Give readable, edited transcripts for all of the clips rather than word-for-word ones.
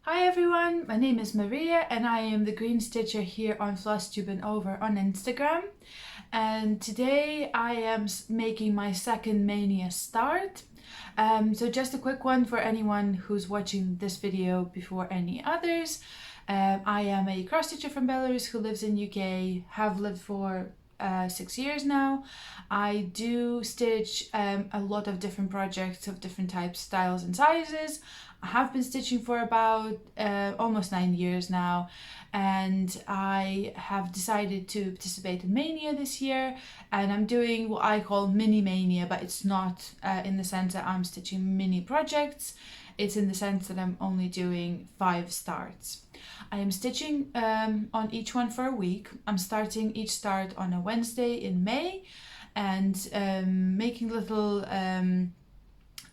Hi everyone, my name is Maria and I am the Green Stitcher here on Flosstube and over on Instagram. And today I am making my second Maynia start. So just a quick one for anyone who's watching this video before any others. I am a cross stitcher from Belarus who lives in UK, have lived for 6 years now. I do stitch a lot of different projects of different types, styles and sizes. I have been stitching for about almost 9 years now, and I have decided to participate in Maynia this year, and I'm doing what I call mini Maynia, but it's not in the sense that I'm stitching mini projects. It's in the sense that I'm only doing 5 starts. I am stitching on each one for a week. I'm starting each start on a Wednesday in May and making little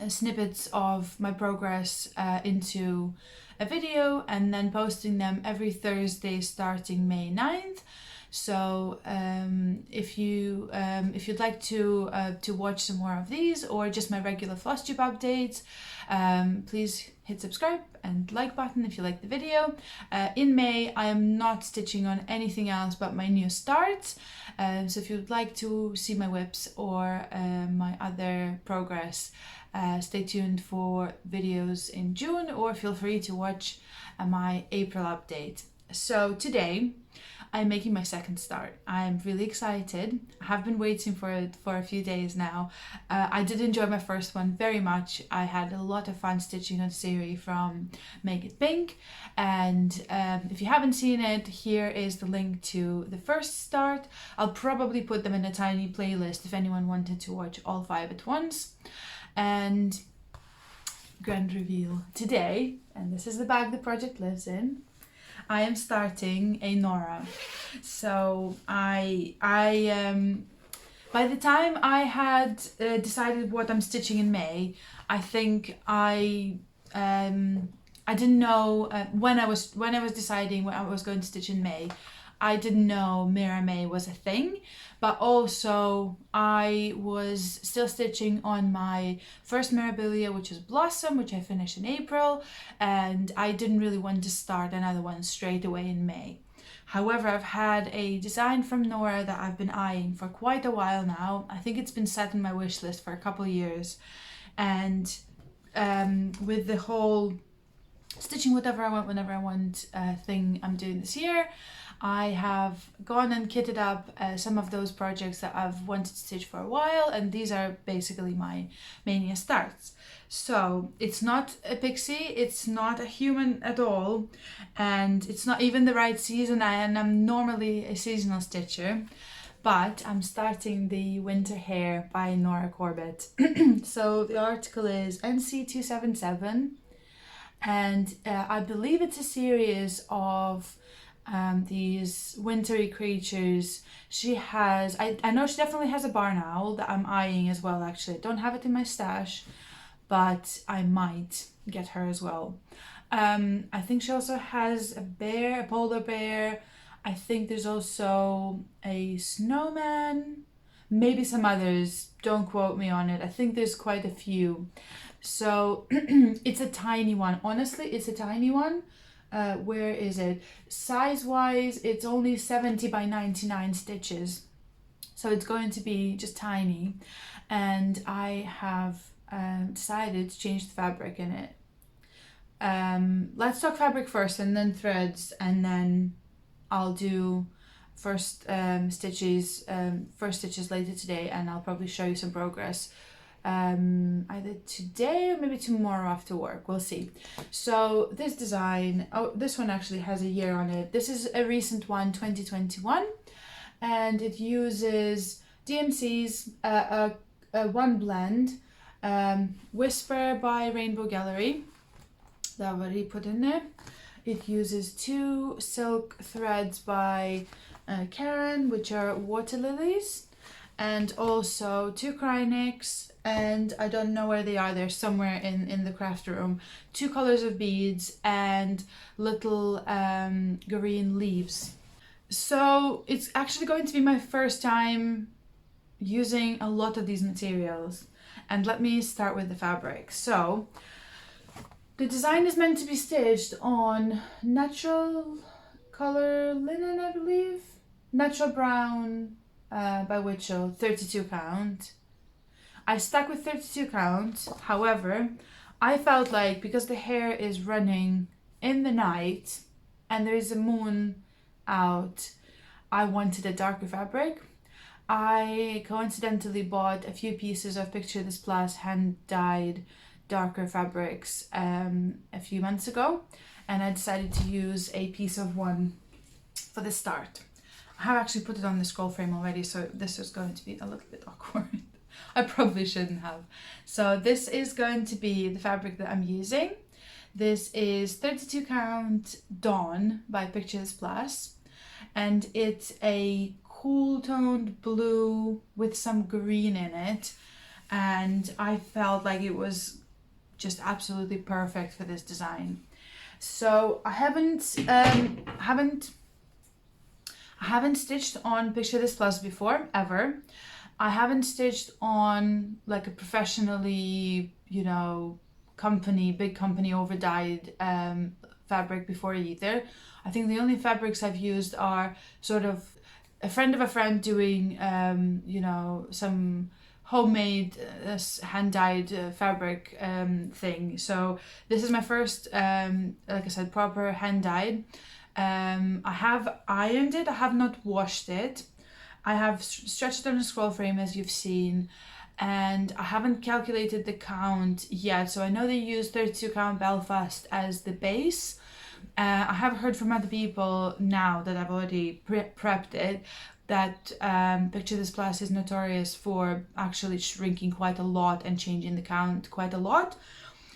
snippets of my progress into a video and then posting them every Thursday starting May 9th. So if you'd like to watch some more of these or just my regular Flosstube updates, please hit subscribe and like button if you like the video. In May I am not stitching on anything else but my new starts, so if you'd like to see my whips or my other progress, stay tuned for videos in June, or feel free to watch my April update. So today I'm making my second start. I'm really excited. I have been waiting for it for a few days now. I did enjoy my first one very much. I had a lot of fun stitching on Siri from Make It Pink, and if you haven't seen it, here is the link to the first start. I'll probably put them in a tiny playlist if anyone wanted to watch all 5 at once. And grand reveal today, and this is the bag the project lives in. I am starting a Nora. So I by the time I had decided what I'm stitching in May, I think I didn't know when I was deciding what I was going to stitch in May. I didn't know Mira May was a thing, but also I was still stitching on my first Mirabilia, which is Blossom, which I finished in April, and I didn't really want to start another one straight away in May. However, I've had a design from Nora that I've been eyeing for quite a while now. I think it's been set in my wish list for a couple of years, and with the whole stitching whatever I want whenever I want thing I'm doing this year, I have gone and kitted up some of those projects that I've wanted to stitch for a while, and these are basically my Maynia starts. So it's not a pixie, it's not a human at all, and it's not even the right season, and I'm normally a seasonal stitcher, but I'm starting the Winter Hare by Nora Corbett. So the article is NC277, and I believe it's a series of these wintry creatures. She has, I know she definitely has a barn owl that I'm eyeing as well. Actually, I don't have it in my stash, but I might get her as well. I think she also has a bear, a polar bear. I think there's also a snowman, maybe some others, don't quote me on it. I think there's quite a few. So it's a tiny one, honestly, it's a tiny one. Where is it? Size wise, it's only 70 by 99 stitches, so it's going to be just tiny, and I have decided to change the fabric in it. Let's talk fabric first and then threads, and then I'll do first stitches later today, and I'll probably show you some progress either today or maybe tomorrow after work, we'll see. So this design, oh, this one actually has a year on it. This is a recent one, 2021, and it uses DMC's one blend, Whisper by Rainbow Gallery that I've already put in there. It uses 2 silk threads by Karen, which are water lilies, and also 2 Krynics, and I don't know where they are, they're somewhere in the craft room, 2 colors of beads and little green leaves. So it's actually going to be my first time using a lot of these materials, and let me start with the fabric. So The design is meant to be stitched on natural color linen, I believe. Natural brown by Witchell, 32 count. I stuck with 32 count. However, I felt like because the Hare is running in the night and there is a moon out, I wanted a darker fabric. I coincidentally bought a few pieces of Picture This Plus hand-dyed darker fabrics a few months ago, and I decided to use a piece of one for the start. I have actually put it on the scroll frame already, so this is going to be a little bit awkward. I probably shouldn't have. So this is going to be the fabric that I'm using. This is 32 count Dawn by Picture This Plus, and it's a cool toned blue with some green in it, and I felt like it was just absolutely perfect for this design. So I haven't stitched on Picture This Plus before, ever. I haven't stitched on like a professionally, you know, big company over-dyed fabric before either. I think the only fabrics I've used are sort of a friend of a friend doing, you know, some homemade hand-dyed fabric thing. So this is my first, like I said, proper hand-dyed. I have ironed it. I have not washed it. I have stretched it on a scroll frame, as you've seen, and I haven't calculated the count yet. So I know they use 32 count Belfast as the base. I have heard from other people now that I've already prepped it that Picture This Plus is notorious for actually shrinking quite a lot and changing the count quite a lot.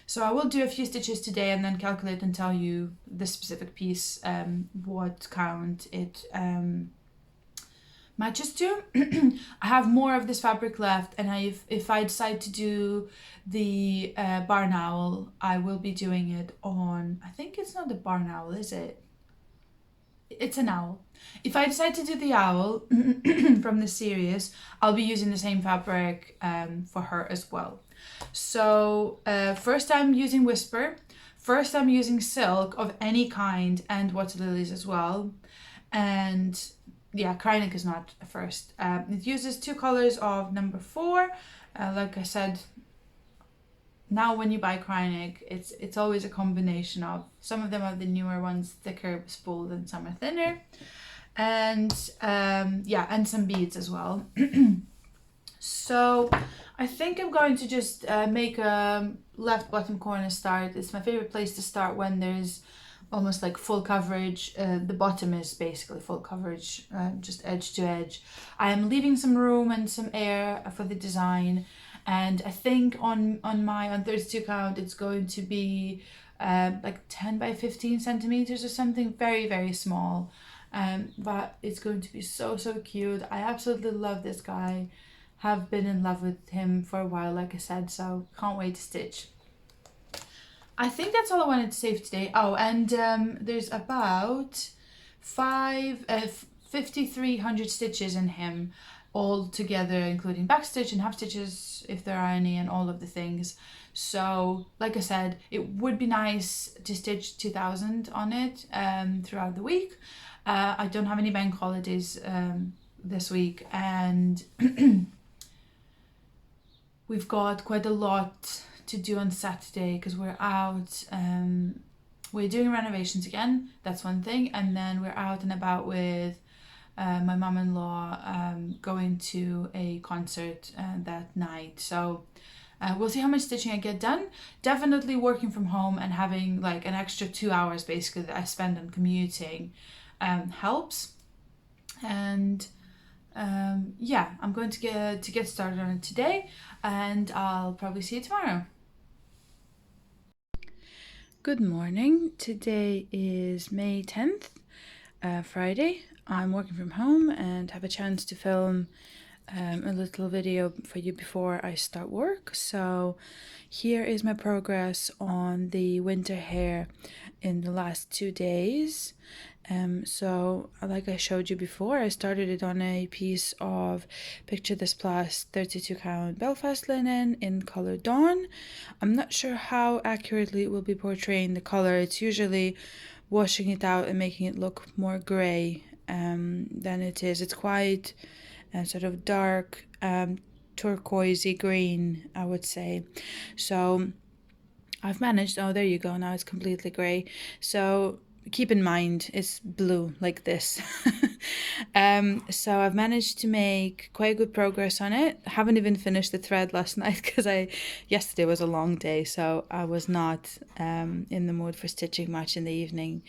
So I will do a few stitches today and then calculate and tell you the specific piece, what count it matches to. I have more of this fabric left, and if I decide to do the barn owl, I will be doing it on, I think it's not the barn owl, is it? It's an owl. If I decide to do the owl from the series, I'll be using the same fabric for her as well. So first I'm using Whisper, first I'm using silk of any kind and water lilies as well, and yeah, Kreinik is not a first. It uses 2 colors of number 4. Like I said, now when you buy Kreinik, it's always a combination of, some of them are the newer ones, thicker spooled, and some are thinner, and yeah, and some beads as well. So I think I'm going to just make a left bottom corner start. It's my favorite place to start when there's almost like full coverage. The bottom is basically full coverage, just edge to edge. I am leaving some room and some air for the design, and I think on 32 count it's going to be like 10 by 15 centimeters or something, very, very small, but it's going to be so cute. I absolutely love this guy, have been in love with him for a while, like I said, so can't wait to stitch. I think that's all I wanted to say for today. Oh, and there's about 5,300 stitches in him all together, including backstitch and half stitches if there are any, and all of the things. So like I said, it would be nice to stitch 2,000 on it throughout the week. I don't have any bank holidays this week, and we've got quite a lot to do on Saturday because we're out. We're doing renovations again, that's one thing, and then we're out and about with my mum-in-law going to a concert that night. So we'll see how much stitching I get done. Definitely working from home and having like an extra 2 hours basically that I spend on commuting helps. And yeah, I'm going to get started on it today, and I'll probably see you tomorrow. Good morning. Today is May 10th, Friday. I'm working from home and have a chance to film a little video for you before I start work. So here is my progress on the winter hare in the last 2 days. So like I showed you before, I started it on a piece of Picture This Plus 32 count Belfast linen in color Dawn. I'm not sure how accurately it will be portraying the color. It's usually washing it out and making it look more gray than it is. It's quite sort of dark turquoisey green, I would say. So I've managed, oh, there you go, now it's completely grey. So keep in mind, it's blue like this. So I've managed to make quite good progress on it. I haven't even finished the thread last night because yesterday was a long day, so I was not in the mood for stitching much in the evening.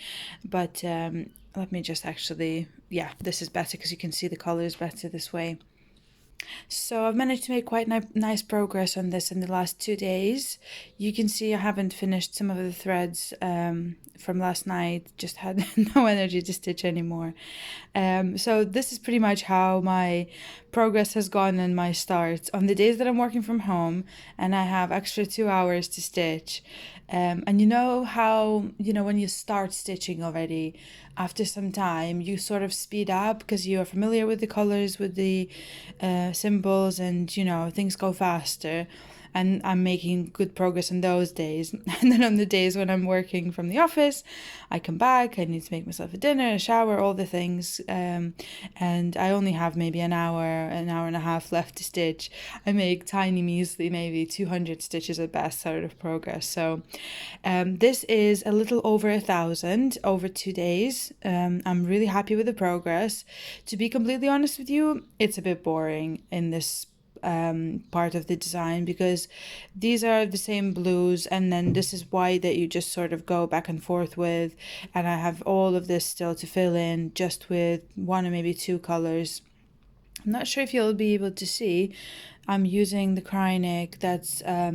But let me just actually, yeah, this is better because you can see the colours better this way. So I've managed to make quite nice progress on this in the last 2 days. You can see I haven't finished some of the threads from last night, just had no energy to stitch anymore. So this is pretty much how my progress has gone in my starts. On the days that I'm working from home and I have extra 2 hours to stitch, and you know how, when you start stitching already, after some time, you sort of speed up because you are familiar with the colors, with the symbols, and, things go faster. And I'm making good progress on those days. And then on the days when I'm working from the office, I come back, I need to make myself a dinner, a shower, all the things. And I only have maybe an hour and a half left to stitch. I make tiny, measly, maybe 200 stitches at best sort of progress. So this is a little over 1,000 over 2 days. I'm really happy with the progress. To be completely honest with you, it's a bit boring in this part of the design because these are the same blues, and then this is white that you just sort of go back and forth with, and I have all of this still to fill in just with 1 or maybe 2 colors. I'm not sure if you'll be able to see. I'm using the Krynic that's, I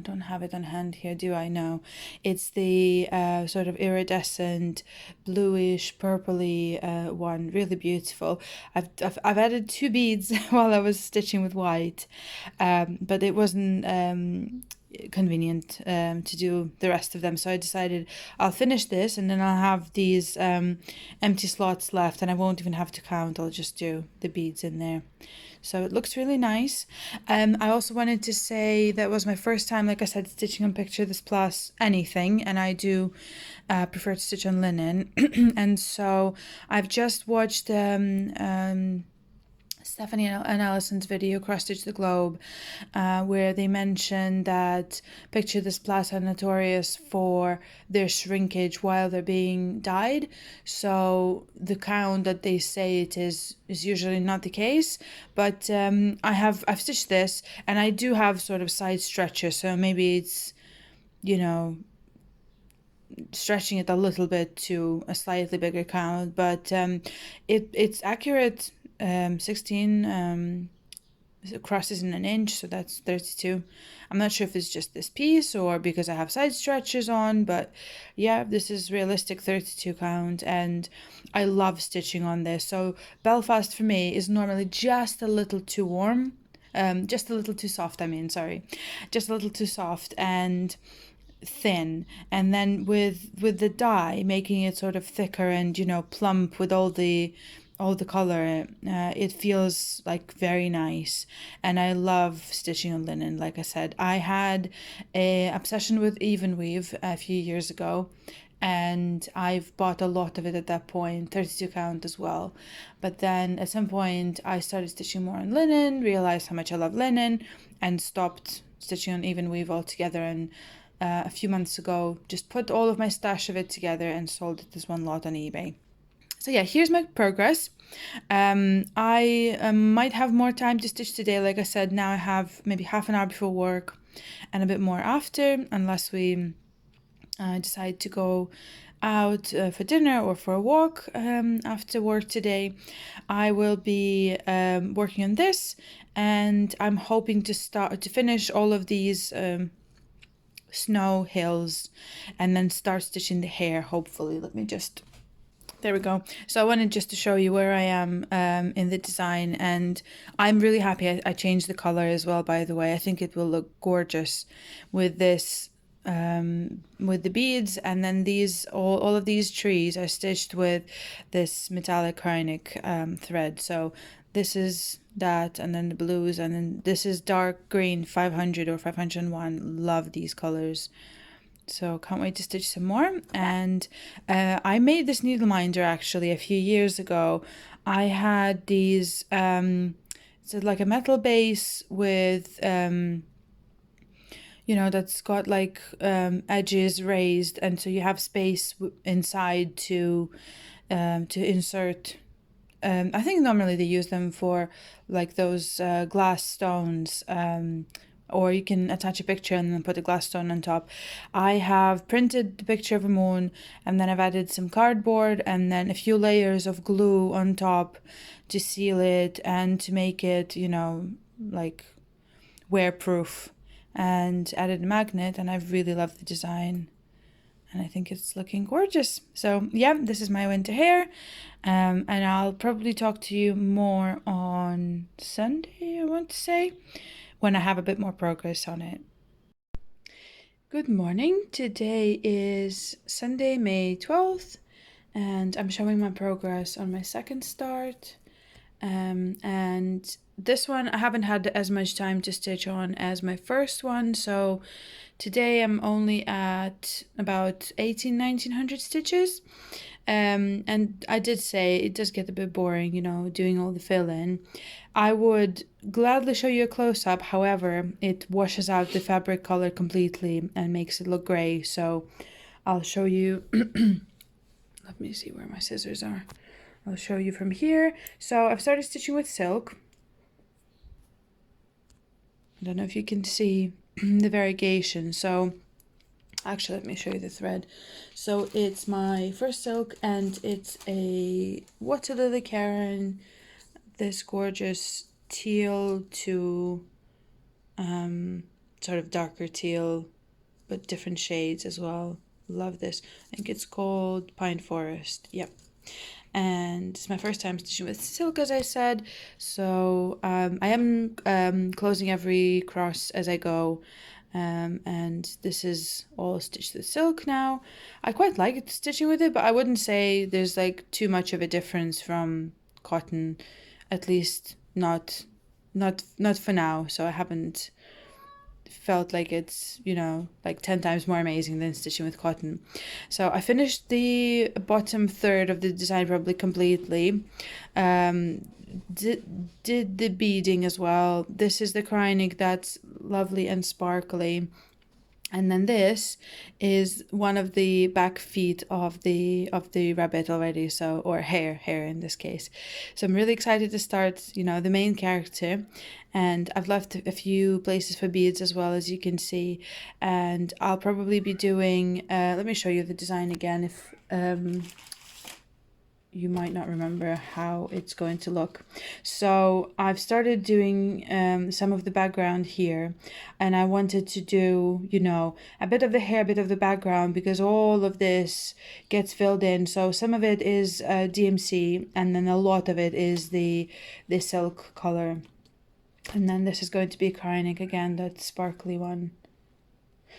don't have it on hand here, do I? No. It's the sort of iridescent, bluish, purpley one, really beautiful. I've added 2 beads while I was stitching with white, but it wasn't convenient to do the rest of them, so I decided I'll finish this and then I'll have these empty slots left and I won't even have to count. I'll just do the beads in there. So it looks really nice. I also wanted to say that was my first time, like I said, stitching on Picture This Plus anything, and I do prefer to stitch on linen. And so I've just watched Stephanie and Alison's video, Cross Stitch the Globe, where they mentioned that Picture This Plus are notorious for their shrinkage while they're being dyed. So the count that they say it is usually not the case. But I've stitched this, and I do have sort of side stretches, so maybe it's, stretching it a little bit to a slightly bigger count, but it's accurate. 16 crosses in an inch, so that's 32. I'm not sure if it's just this piece or because I have side stretches on, but yeah, this is realistic 32 count, and I love stitching on this. So Belfast for me is normally just a little too warm, just a little too soft, just a little too soft and thin, and then with the dye making it sort of thicker and plump with all the color, it feels like very nice. And I love stitching on linen. Like I said, I had a obsession with even weave a few years ago, and I've bought a lot of it at that point, 32 count as well. But then at some point I started stitching more on linen, realized how much I love linen, and stopped stitching on even weave altogether. And a few months ago just put all of my stash of it together and sold it as one lot on eBay. So yeah, here's my progress. I might have more time to stitch today. Like I said, now I have maybe half an hour before work and a bit more after, unless we decide to go out for dinner or for a walk after work today. I will be working on this, and I'm hoping to finish all of these snow hills and then start stitching the hare, hopefully. There we go. So I wanted just to show you where I am in the design, and I'm really happy I changed the color as well, by the way. I think it will look gorgeous with this with the beads, and then these all of these trees are stitched with this metallic Kreinik thread. So this is that, and then the blues, and then this is dark green 500 or 501. Love these colors. So can't wait to stitch some more. And I made this needle minder actually a few years ago. I had these so like a metal base with you know, that's got like edges raised, and so you have space inside to insert. I think normally they use them for like those glass stones, or you can attach a picture and then put a glass stone on top. I have printed the picture of a moon, and then I've added some cardboard and then a few layers of glue on top to seal it and to make it, you know, like wear-proof, and added a magnet, and I really love the design. And I think it's looking gorgeous. So yeah, this is my winter hair. And I'll probably talk to you more on Sunday, I want to say, when I have a bit more progress on it. Good morning. Today is Sunday, May 12th, and I'm showing my progress on my second start. And this one I haven't had as much time to stitch on as my first one, so today I'm only at about 1900 stitches. And I did say it does get a bit boring, you know, doing all the fill-in. I would gladly show you a close-up, however, it washes out the fabric color completely and makes it look gray, so I'll show you. Let me see where my scissors are. I'll show you from here. So I've started stitching with silk. I don't know if you can see the variegation. So actually, let me show you the thread. So it's my first silk, and it's a Water Lily Karen, this gorgeous teal to sort of darker teal, but different shades as well. Love this. I think it's called Pine Forest. Yep. And it's my first time stitching with silk, as I said, so I am closing every cross as I go, and this is all stitched with silk now. I quite like stitching with it, but I wouldn't say there's like too much of a difference from cotton, at least not for now. So I haven't felt like it's, you know, like 10 times more amazing than stitching with cotton. So I finished the bottom third of the design probably completely. Did the beading as well. This is the Kreinik that's lovely and sparkly. And then this is one of the back feet of the rabbit already, so, or hare in this case. So I'm really excited to start, you know, the main character, and I've left a few places for beads as well, as you can see. And I'll probably be doing, let me show you the design again, if you might not remember how it's going to look. So I've started doing some of the background here, and I wanted to do, you know, a bit of the hair, a bit of the background, because all of this gets filled in. So some of it is DMC, and then a lot of it is the silk color. And then this is going to be Kreinik again, that sparkly one.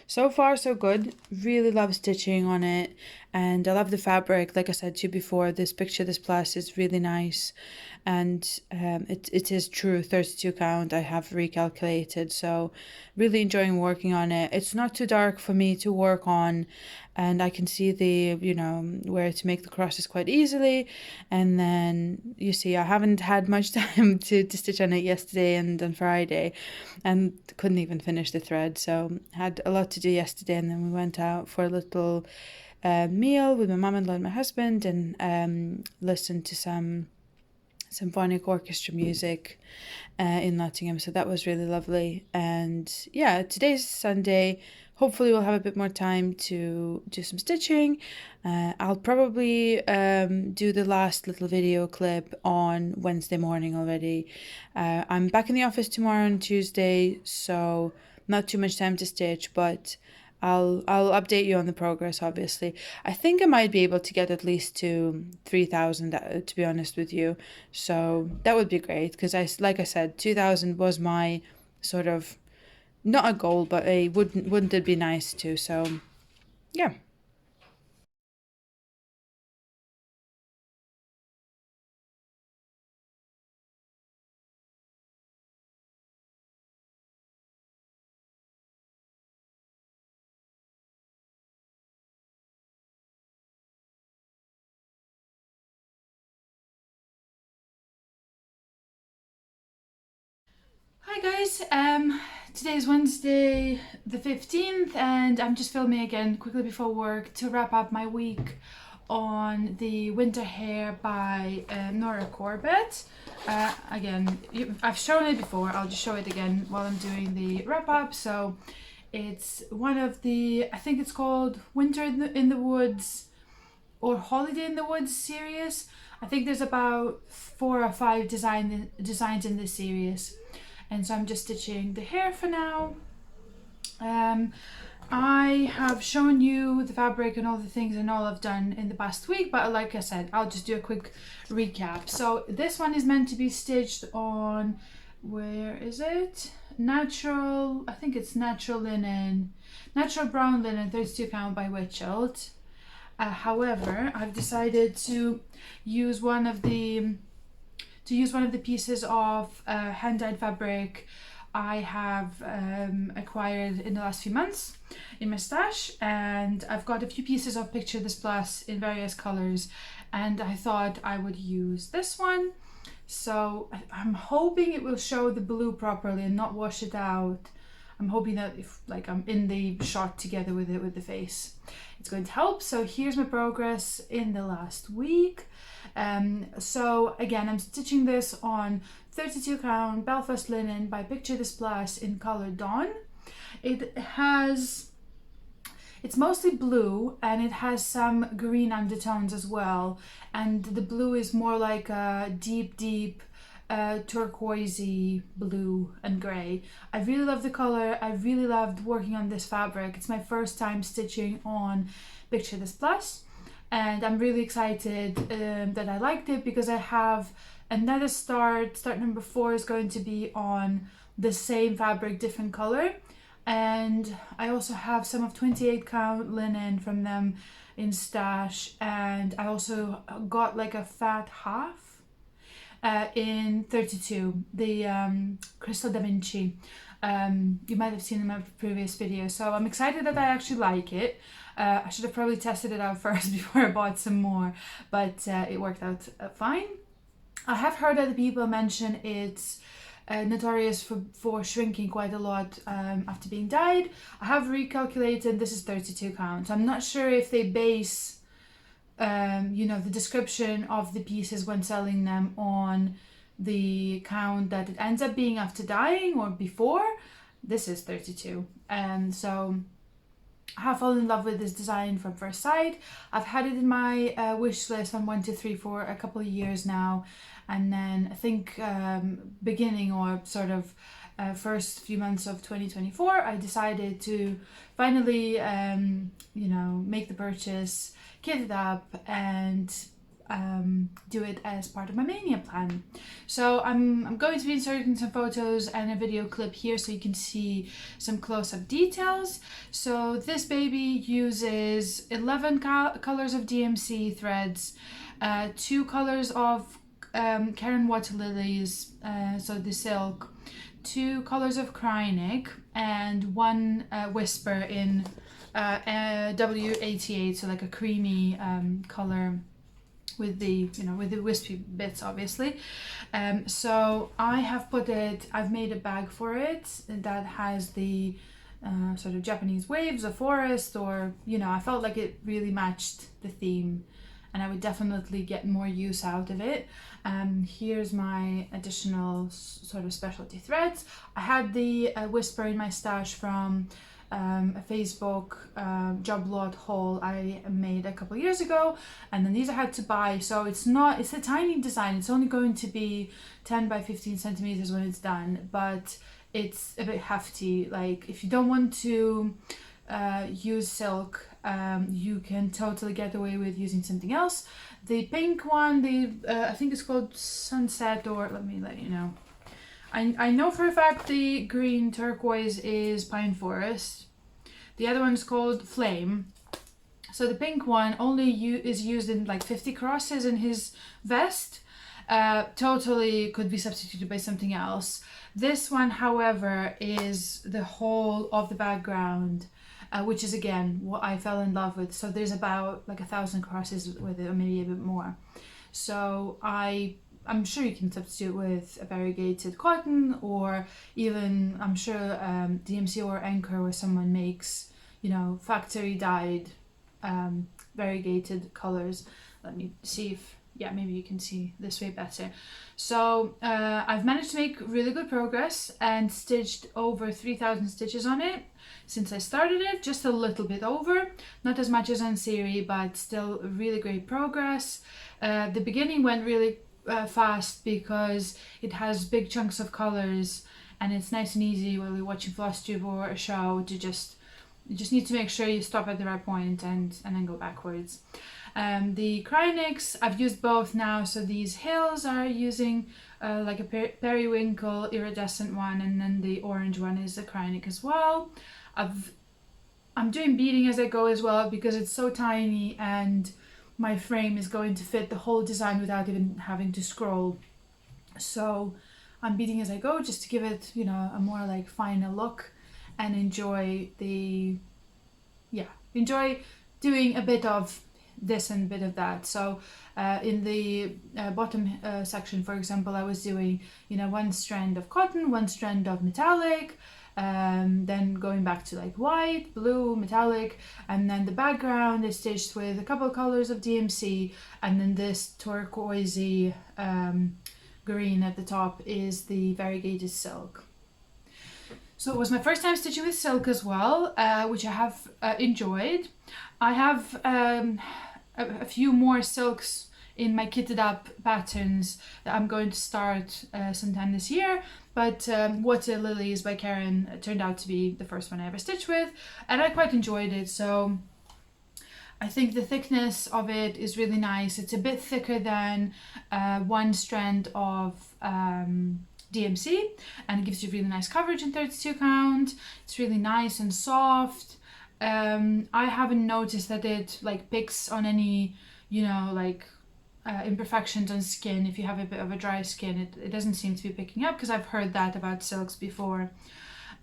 So far so good. Really love stitching on it, and I love the fabric. Like I said to you before, this picture, this plus is really nice, and it is true 32 count. I have recalculated, so really enjoying working on it. It's not too dark for me to work on, and I can see the, you know, where to make the crosses quite easily. And then you see I haven't had much time to stitch on it yesterday and on Friday, and couldn't even finish the thread, so had a lot to do yesterday. And then we went out for a little meal with my mum-in-law and my husband, and listened to some symphonic orchestra music in Nottingham, so that was really lovely. And yeah, today's Sunday. Hopefully we'll have a bit more time to do some stitching. I'll probably do the last little video clip on Wednesday morning already. I'm back in the office tomorrow and Tuesday, so not too much time to stitch, but I'll update you on the progress, obviously. I think I might be able to get at least to 3,000, to be honest with you. So that would be great, because like I said, 2,000 was my sort of not a goal, but a wouldn't it be nice to? So yeah. Hi guys, today is Wednesday the 15th and I'm just filming again quickly before work to wrap up my week on the winter Hare by Nora Corbett. Again, I've shown it before, I'll just show it again while I'm doing the wrap up. So it's one of the, I think it's called Winter in the Woods or Holiday in the Woods series. I think there's about 4 or 5 designs in this series. And so I'm just stitching the Hare for now. I have shown you the fabric and all the things and all I've done in the past week, but like I said, I'll just do a quick recap. So this one is meant to be stitched on, where is it? Natural, I think it's natural linen, natural brown linen, 32 count by Witchelt. However, I've decided to use one of the pieces of hand-dyed fabric I have acquired in the last few months in my stash, and I've got a few pieces of Picture This Plus in various colors, and I thought I would use this one. So I'm hoping it will show the blue properly and not wash it out. I'm hoping that if like I'm in the shot together with it with the face, it's going to help. So here's my progress in the last week. So again, I'm stitching this on 32 count Belfast linen by Picture This Plus in color Dawn. It's mostly blue and it has some green undertones as well, and the blue is more like a deep turquoisey blue and grey. I really love the color. I really loved working on this fabric. It's my first time stitching on Picture This Plus, and I'm really excited that I liked it, because I have another start number 4 is going to be on the same fabric, different color, and I also have some of 28 count linen from them in stash, and I also got like a fat half in 32, the Crystal Da Vinci. You might have seen in my previous video, so I'm excited that I actually like it. I should have probably tested it out first before I bought some more, but it worked out fine. I have heard other people mention it's notorious for shrinking quite a lot after being dyed. I have recalculated, this is 32 count. I'm not sure if they base the description of the pieces when selling them on the count that it ends up being after dyeing or before. This is 32, and so I have fallen in love with this design from first sight. I've had it in my wish list on 1, 2, 3 for a couple of years now, and then I think beginning or sort of first few months of 2024, I decided to finally make the purchase, kit it up, and do it as part of my Maynia plan. So I'm going to be inserting some photos and a video clip here so you can see some close-up details. So this baby uses 11 colors of DMC threads, 2 colors of Karen Water Lilies, so the silk, 2 colors of Krynic, and 1 Whisper in W88, so like a creamy color with the with the wispy bits, obviously. So I've made a bag for it that has the sort of Japanese waves, a forest, or I felt like it really matched the theme and I would definitely get more use out of it. Here's my additional sort of specialty threads. I had the Whisper in my stash from a Facebook job lot haul I made a couple years ago, and then these I had to buy. So it's a tiny design. It's only going to be 10 by 15 centimeters when it's done, but it's a bit hefty. Like if you don't want to use silk, you can totally get away with using something else. The pink one, I think it's called Sunset, or let me let you know. I know for a fact the green turquoise is Pine Forest. The other one is called Flame. So the pink one only is used in like 50 crosses in his vest. Totally could be substituted by something else. This one, however, is the whole of the background, which is again what I fell in love with. So there's about like 1,000 crosses with it, or maybe a bit more. So I'm sure you can substitute with a variegated cotton, or even I'm sure DMC or Anchor, where someone makes, you know, factory dyed variegated colors. Let me see if, yeah, maybe you can see this way better. So I've managed to make really good progress and stitched over 3,000 stitches on it since I started it, just a little bit over, not as much as on Siri, but still really great progress. The beginning went really fast because it has big chunks of colors, and it's nice and easy while you're watching Flosstube or a show to you just need to make sure you stop at the right point and then go backwards. The Cryonics, I've used both now. So these hills are using like a periwinkle iridescent one, and then the orange one is a Cryonic as well. I'm doing beading as I go as well because it's so tiny and my frame is going to fit the whole design without even having to scroll. So I'm beading as I go just to give it, you know, a more like finer look and enjoy doing a bit of this and a bit of that. So in the bottom section, for example, I was doing, you know, one strand of cotton, one strand of metallic, then going back to like white, blue, metallic, and then the background is stitched with a couple of colors of DMC, and then this turquoisey green at the top is the variegated silk. So it was my first time stitching with silk as well, which I have enjoyed. I have a few more silks in my kitted up patterns that I'm going to start sometime this year, but Water Lilies by Karen turned out to be the first one I ever stitched with, and I quite enjoyed it. So I think the thickness of it is really nice. It's a bit thicker than one strand of DMC, and it gives you really nice coverage in 32 count. It's really nice and soft. I haven't noticed that it like picks on any, you know, like imperfections on skin. If you have a bit of a dry skin, it doesn't seem to be picking up, because I've heard that about silks before.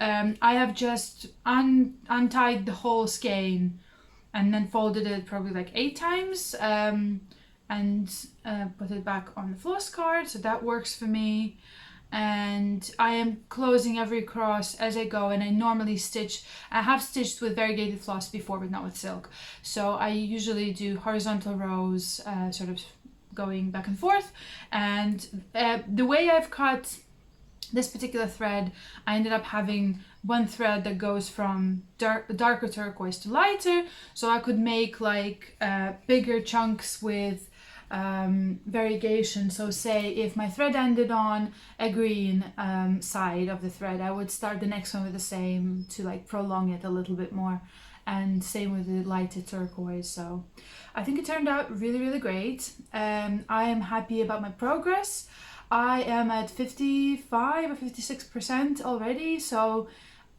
I have just untied the whole skein and then folded it probably like 8 times and put it back on the floss card, so that works for me. And I am closing every cross as I go, and I normally stitch, I have stitched with variegated floss before but not with silk, so I usually do horizontal rows, sort of going back and forth. And the way I've cut this particular thread, I ended up having one thread that goes from darker turquoise to lighter, so I could make like bigger chunks with variegation. So say if my thread ended on a green side of the thread, I would start the next one with the same to like prolong it a little bit more, and same with the lighter turquoise. So I think it turned out really, really great. I am happy about my progress. I am at 55 or 56% already, so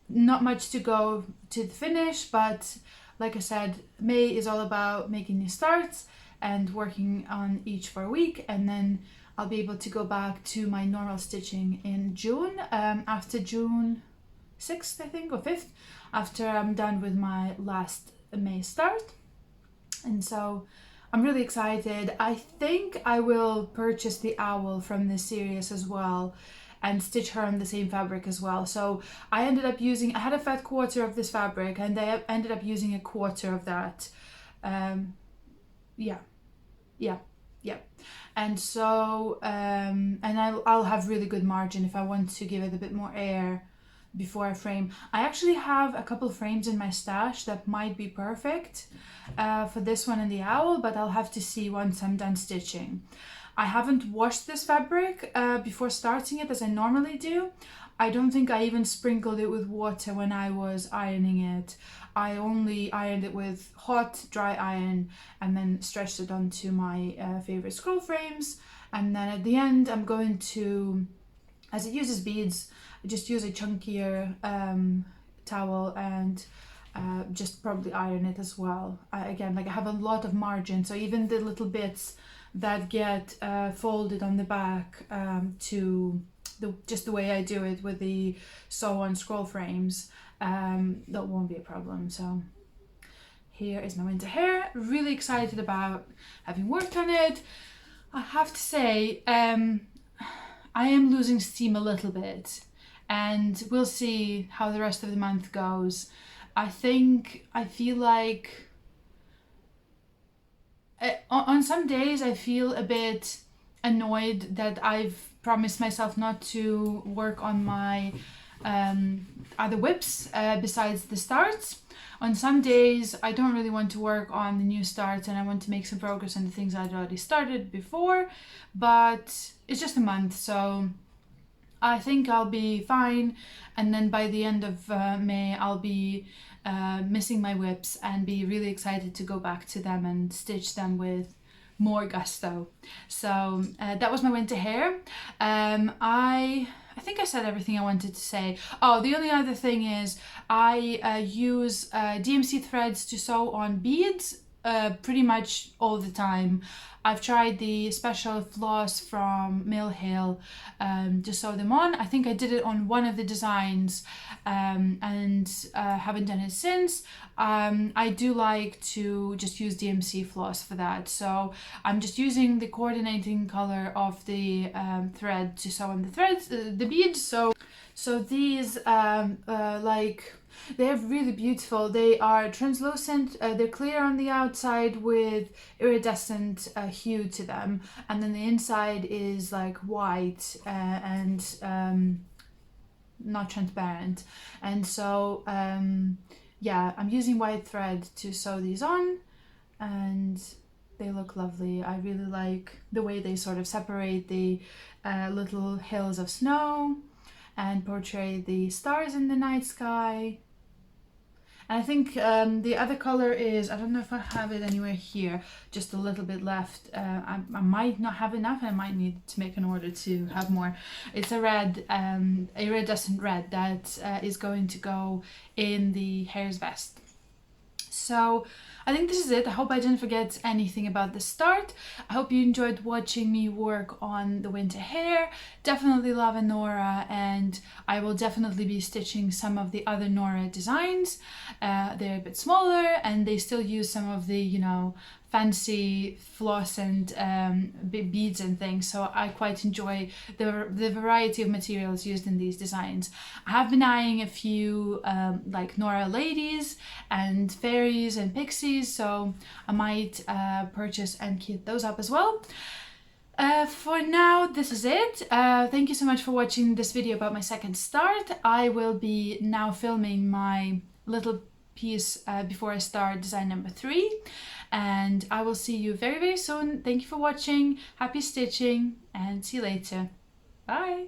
not much to go to the finish, but like I said, May is all about making new starts and working on each for a week, and then I'll be able to go back to my normal stitching in June, after June 6th, I think, or 5th, after I'm done with my last May start. And so I'm really excited. I think I will purchase the owl from this series as well and stitch her on the same fabric as well. So I ended up using, I had a fat quarter of this fabric, and I ended up using a quarter of that. Yeah. And so, and I'll have really good margin if I want to give it a bit more air before I frame. I actually have a couple frames in my stash that might be perfect for this one and the owl, but I'll have to see once I'm done stitching. I haven't washed this fabric before starting it as I normally do. I don't think I even sprinkled it with water when I was ironing it. I only ironed it with hot, dry iron, and then stretched it onto my favorite scroll frames. And then at the end, I'm going to as it uses beads, I just use a chunkier towel and just probably iron it as well. Again, like I have a lot of margin, so even the little bits that get folded on the back to just the way I do it with the sew-on scroll frames, that won't be a problem. So here is my winter hair. Really excited about having worked on it. I have to say, I am losing steam a little bit, and we'll see how the rest of the month goes. I feel like on some days I feel a bit annoyed that I've promised myself not to work on my other whips besides the starts. On some days I don't really want to work on the new starts and I want to make some progress on the things I'd already started before, but it's just a month, so I think I'll be fine. And then by the end of May I'll be missing my whips and be really excited to go back to them and stitch them with more gusto. So that was my winter hair. I think I said everything I wanted to say. Oh, the only other thing is I use DMC threads to sew on beads pretty much all the time. I've tried the special floss from Mill Hill to sew them on. I think I did it on one of the designs and haven't done it since. I do like to just use DMC floss for that. So I'm just using the coordinating color of the thread to sew on the threads, the beads. So these like, they're really beautiful. They are translucent, they're clear on the outside with iridescent hue to them, and then the inside is like white and not transparent. And so yeah, I'm using white thread to sew these on, and they look lovely. I really like the way they sort of separate the little hills of snow and portray the stars in the night sky. And I think the other color is, I don't know if I have it anywhere here, just a little bit left. I might not have enough, I might need to make an order to have more. It's a red, a iridescent red that is going to go in the Hare's vest. So I think this is it. I hope I didn't forget anything about the start. I hope you enjoyed watching me work on the winter hair. Definitely love a Nora, and I will definitely be stitching some of the other Nora designs. They're a bit smaller and they still use some of the, you know, fancy floss and beads and things, so I quite enjoy the variety of materials used in these designs. I have been eyeing a few like Nora ladies and fairies and pixies, so I might purchase and kit those up as well. For now, this is it. Thank you so much for watching this video about my second start. I will be now filming my little piece before I start design number 3, and I will see you very, very soon. Thank you for watching, happy stitching, and see you later. Bye!